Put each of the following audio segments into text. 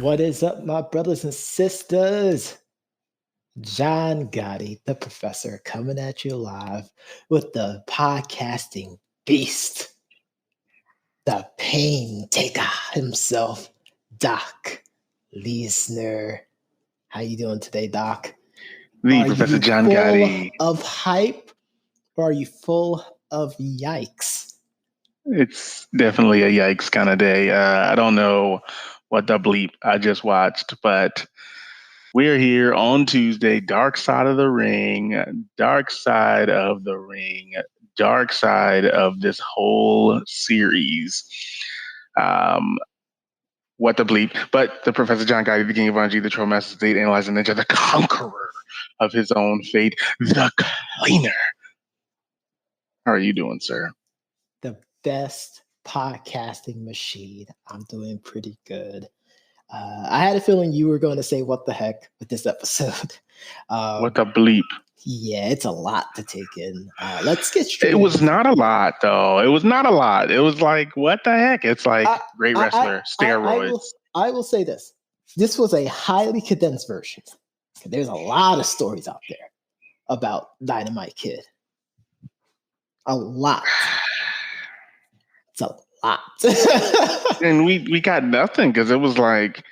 What is up, my brothers and sisters? John Gotti, the professor, coming at you live with the podcasting beast, the pain taker himself, Doc Leesner. How you doing today, Doc? The Professor John Gotti. Of hype, or are you full of yikes? It's definitely a yikes kind of day. I don't know what the bleep I just watched, but we're here on Tuesday, dark side of the ring, dark side of the ring, dark side of this whole series. What the bleep? But the Professor John Gotti, the King of Anji, the Troll Master State, Analyzing Ninja, the conqueror of his own fate, the cleaner. How are you doing, sir? The best podcasting machine. I'm doing pretty good. I had a feeling you were going to say what the heck with this episode. What the bleep? Yeah, it's a lot to take in. Let's get straight. It was not a lot, though. It was not a lot. It was like, what the heck? It's like great wrestler, steroids. I will say this. This was a highly condensed version. There's a lot of stories out there about Dynamite Kid. A lot. It's a lot. And we got nothing because it was like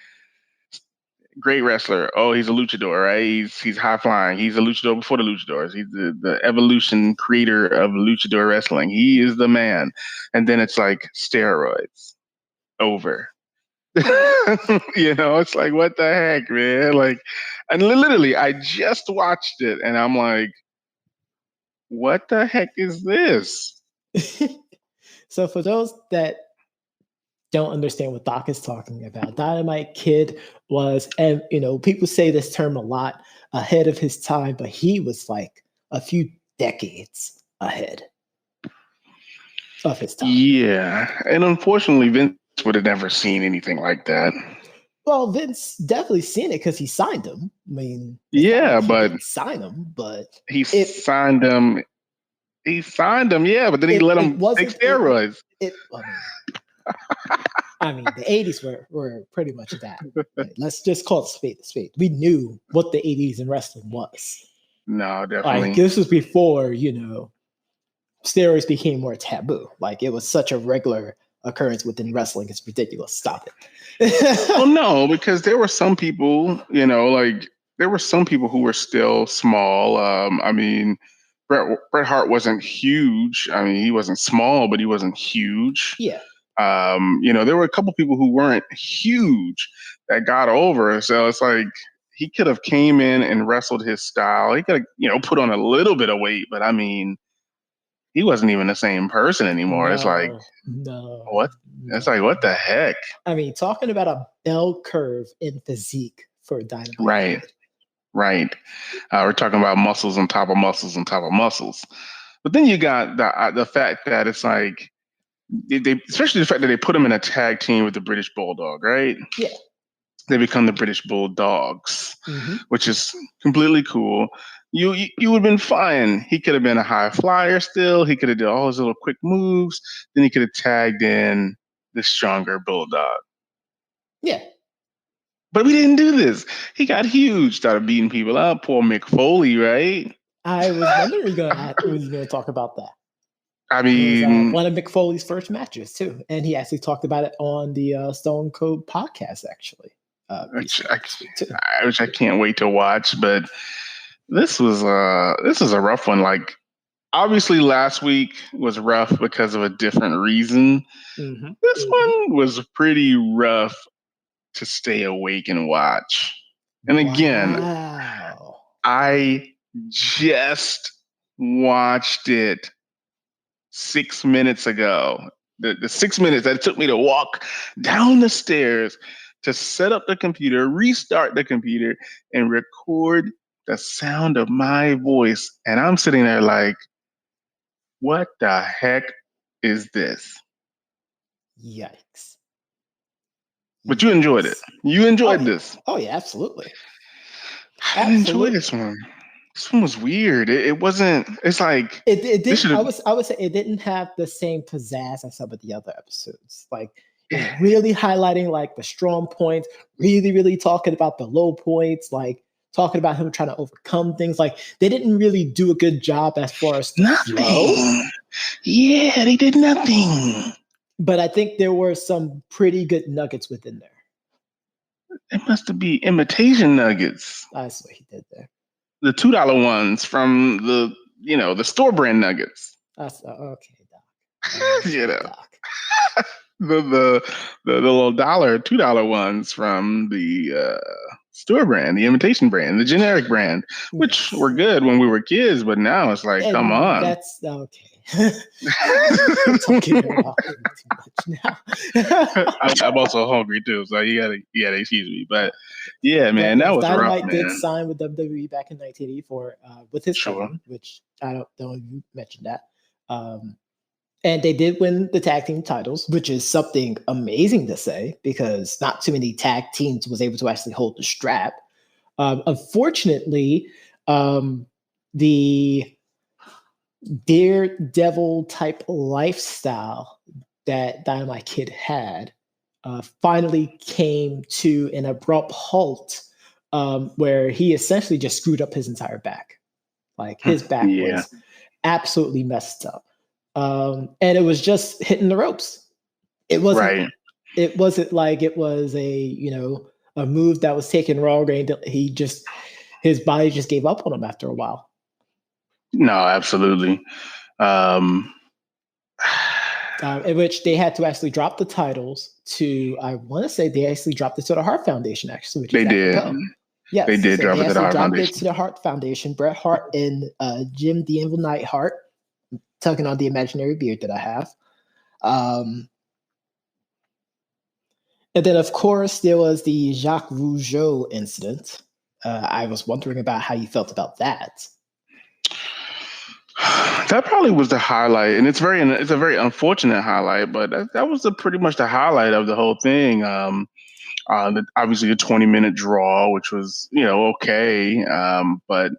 great wrestler. Oh, he's a luchador, right? He's high flying. He's a luchador before the luchadors. He's the evolution creator of luchador wrestling. He is the man. And then it's like steroids. Over. It's like, what the heck, man? Like, and literally, I just watched it and I'm like, what the heck is this? So for those that don't understand what Doc is talking about, Dynamite Kid was, and people say this term a lot, ahead of his time, but he was like a few decades ahead of his time. Yeah, and unfortunately, Vince would have never seen anything like that. Well, Vince definitely seen it because he signed him. I mean, yeah, but he signed him, but he signed him. He signed him, yeah, but then he let him take steroids. I mean, the 80s were pretty much that. Right? Let's just call it spade a spade. We knew what the 80s in wrestling was. No, definitely. Like, this was before, steroids became more taboo. Like, it was such a regular occurrence within wrestling. It's ridiculous. Stop it. Well, no, because there were some people, there were some people who were still small. I mean, Bret Hart wasn't huge. I mean, he wasn't small, but he wasn't huge. Yeah. There were a couple people who weren't huge that got over. So it's like he could have came in and wrestled his style. He could have, put on a little bit of weight, but I mean, he wasn't even the same person anymore. It's like, what? No. It's like, what the heck? I mean, talking about a bell curve in physique for Dynamite. Right. We're talking about muscles on top of muscles on top of muscles. But then you got the fact that it's like, especially the fact that they put him in a tag team with the British Bulldog, right? Yeah. They become the British Bulldogs, which is completely cool. You would have been fine. He could have been a high flyer still. He could have done all his little quick moves. Then he could have tagged in the stronger Bulldog. Yeah. But we didn't do this. He got huge, started beating people up. Poor Mick Foley, right? I was wondering you were going to talk about that. I mean, one of Mick Foley's first matches too, and he actually talked about it on the Stone Cold podcast, actually. Which I can't wait to watch. But this was a rough one. Like, obviously, last week was rough because of a different reason. This one was pretty rough to stay awake and watch. And again, I just watched it 6 minutes ago. The 6 minutes that it took me to walk down the stairs to set up the computer, restart the computer, and record the sound of my voice. And I'm sitting there like, what the heck is this? Yikes. But you enjoyed it. You enjoyed this. Oh, yeah, absolutely. I didn't enjoy this one. This one was weird. It wasn't. It's like it didn't. I would say it didn't have the same pizzazz as some of the other episodes. Like like really highlighting like the strong points, really talking about the low points, like talking about him trying to overcome things. Like they didn't really do a good job as far as the flow. Nothing. Yeah, they did nothing. But I think there were some pretty good nuggets within there. It must be imitation nuggets. That's what he did there. The $2 ones from the store brand nuggets. That's okay, Doc. You know, Doc. the little $2 ones from the store brand, the imitation brand, the generic brand, which Yes. were good when we were kids, but now it's like, And come on. that's okay. Talking about it too much now. I'm also hungry too, so you gotta excuse me. But yeah, man, that was Dynamite rough, did man. sign with WWE back in 1984 with his Sure. cousin, which I don't know if you mentioned that. And they did win the tag team titles, which is something amazing to say because not too many tag teams was able to actually hold the strap. Unfortunately, the daredevil type lifestyle that Dynamite Kid had finally came to an abrupt halt where he essentially just screwed up his entire back. Like his back was absolutely messed up. And it was just hitting the ropes. It wasn't right. It wasn't like it was a move that was taken wrong and his body just gave up on him after a while. No, absolutely. In which they had to actually drop the titles to, I want to say they actually dropped it to the Hart Foundation, actually. They did. Yes, they did drop it to the Hart Foundation. It to the Hart Foundation. Bret Hart and Jim the Anvil Knight Hart, tugging on the imaginary beard that I have. And then, of course, there was the Jacques Rougeau incident. I was wondering about how you felt about that. That probably was the highlight, and it's a very unfortunate highlight, but that was pretty much the highlight of the whole thing. Obviously a 20-minute draw, which was okay, but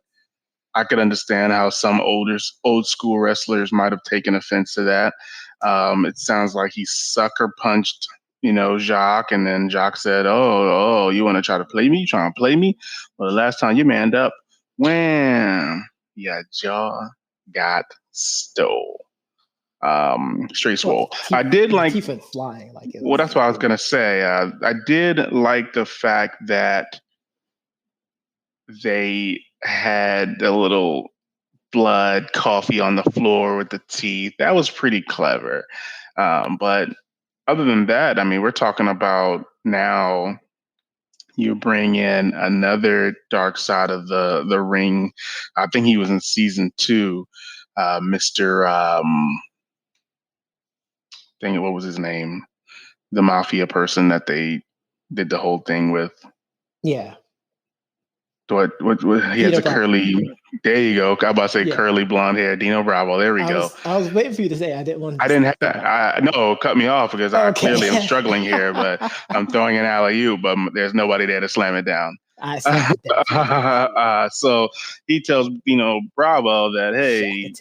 I could understand how some old school wrestlers might have taken offense to that. It sounds like he sucker punched Jacques, and then Jacques said, "Oh, you want to try to play me? You trying to play me? Well, the last time you manned up, wham, your jaw got stole." Straight swole. I did like teeth went flying. Well, that's what I was gonna say. I did like the fact that they had a little blood coffee on the floor with the teeth. That was pretty clever. But other than that, I mean, we're talking about now you bring in another dark side of the ring. I think he was in season 2. Mr. What was his name? The mafia person that they did the whole thing with. Yeah. What he has a curly. There you go. I was about to say curly blonde hair. Dino Bravo. There we go. I was waiting for you to say. I didn't want. I didn't have that. No, cut me off because I clearly am struggling here. But I'm throwing an alley-oop, but there's nobody there to slam it down. I slammed it down. So he tells Bravo that, hey,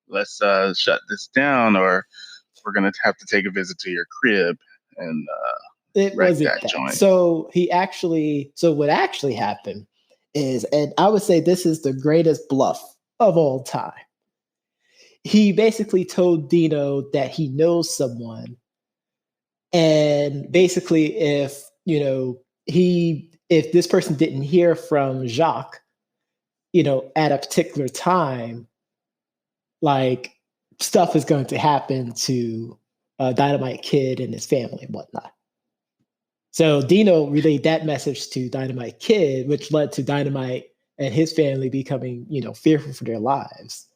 let's shut this down, or we're gonna have to take a visit to your crib and it wasn't that. Joint. So what actually happened is, and I would say this is the greatest bluff of all time. He basically told Dino that he knows someone, and basically if this person didn't hear from Jacques, at a particular time, like stuff is going to happen to Dynamite Kid and his family and whatnot. So Dino relayed that message to Dynamite Kid, which led to Dynamite and his family becoming, fearful for their lives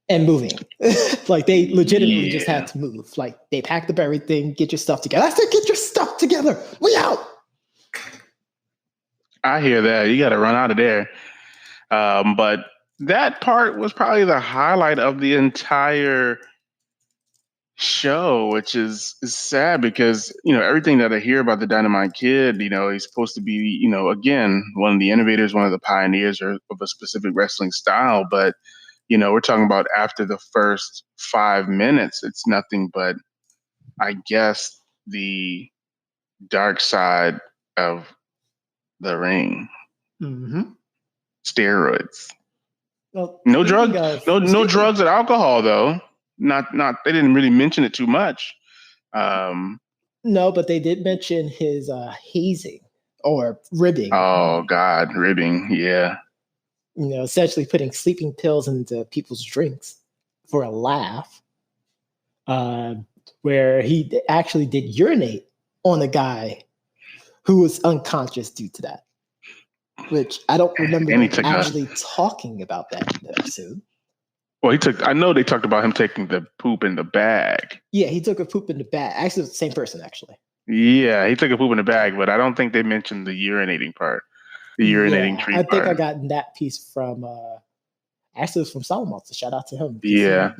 and moving. Like they legitimately just had to move. Like they packed up everything, get your stuff together. I said, get your stuff together. We out. I hear that. You got to run out of there. But that part was probably the highlight of the entire show, which is sad because everything that I hear about the Dynamite Kid, he's supposed to be again one of the innovators, one of the pioneers of a specific wrestling style, but we're talking about after the first 5 minutes, it's nothing but I guess, the dark side of the ring. Mm-hmm. Steroids. Well, No drugs. No speaking, drugs or alcohol though. Not. They didn't really mention it too much. Um, no, but they did mention his hazing or ribbing. oh God, ribbing. Yeah. Essentially putting sleeping pills into people's drinks for a laugh. Uh, where he actually did urinate on a guy who was unconscious due to that. Which I don't remember And he them took actually talking about that in the episode. Well, he took. I know they talked about him taking the poop in the bag. Yeah, he took a poop in the bag. Actually, it's the same person, actually. Yeah, he took a poop in the bag, but I don't think they mentioned the urinating part. The urinating Yeah, tree I think part. I got that piece from actually it was from Solomon. So shout out to him. Yeah.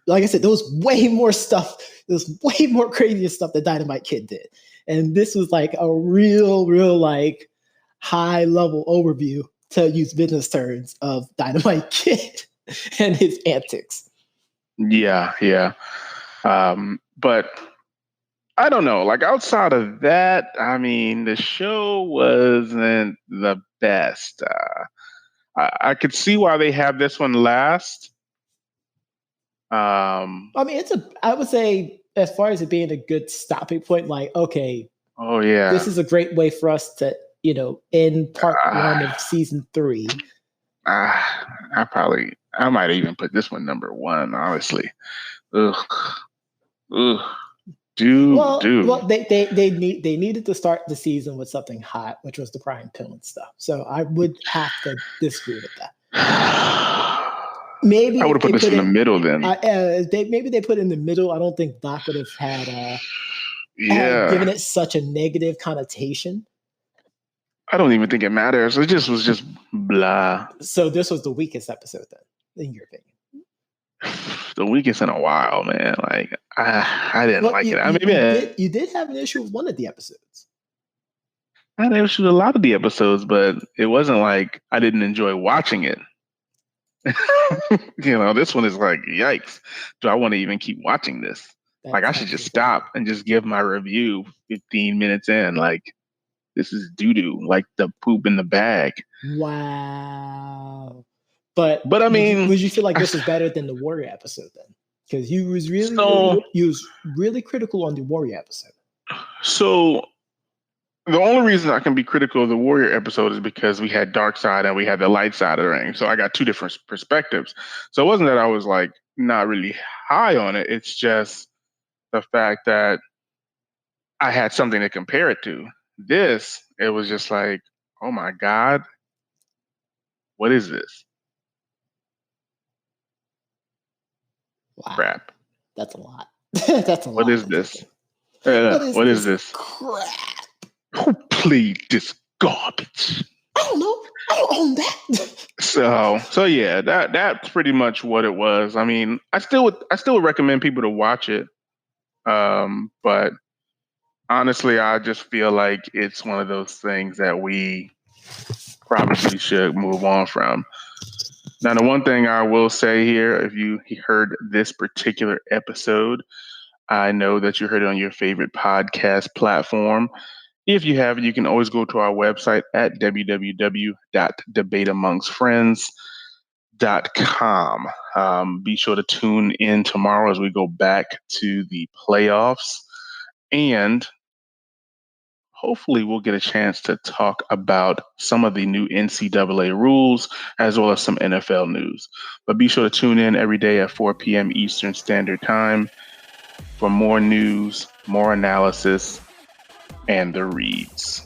Like I said, there was way more stuff. There was way more crazy stuff that Dynamite Kid did, and this was like a real like high level overview, to use business terms, of Dynamite Kid and his antics. Yeah. But I don't know. Like outside of that, I mean, the show wasn't the best. I could see why they have this one last. I mean, I would say, as far as it being a good stopping point, like, okay, Oh yeah. this is a great way for us to, end part 1 of season 3. I might even put this one number 1, honestly. Ugh. Well, they needed to start the season with something hot, which was the Brian Pillman stuff. So I would have to disagree with that. Maybe I would have put this in the middle then. Maybe they put it in the middle. I don't think Doc would have had given it such a negative connotation. I don't even think it matters. It just was just blah. So this was the weakest episode then, in your opinion? The weakest in a while, man. Like I didn't like it. You did have an issue with one of the episodes. I had an issue with a lot of the episodes, but it wasn't like I didn't enjoy watching it. This one is like, yikes. Do I want to even keep watching this? Like, I should just stop and just give my review 15 minutes in. Like, this is doo-doo, like the poop in the bag. Wow. But I mean, would you feel like this was better than the Warrior episode then? Because you was really critical on the Warrior episode. So the only reason I can be critical of the Warrior episode is because we had dark side and we had the light side of the ring. So I got two different perspectives. So it wasn't that I was like not really high on it. It's just the fact that I had something to compare it to. This, it was just like, oh my God, what is this? Wow. Crap. That's a lot. That's a lot. What is this? What is this? Crap. Who played this garbage? I don't know. I don't own that. So yeah, that's pretty much what it was. I mean, I still would recommend people to watch it. But honestly, I just feel like it's one of those things that we probably should move on from. Now, the one thing I will say here, if you heard this particular episode, I know that you heard it on your favorite podcast platform. If you haven't, you can always go to our website at www.debateamongstfriends.com. Be sure to tune in tomorrow as we go back to the playoffs. And hopefully we'll get a chance to talk about some of the new NCAA rules as well as some NFL news. But be sure to tune in every day at 4 p.m. Eastern Standard Time for more news, more analysis, and the reads.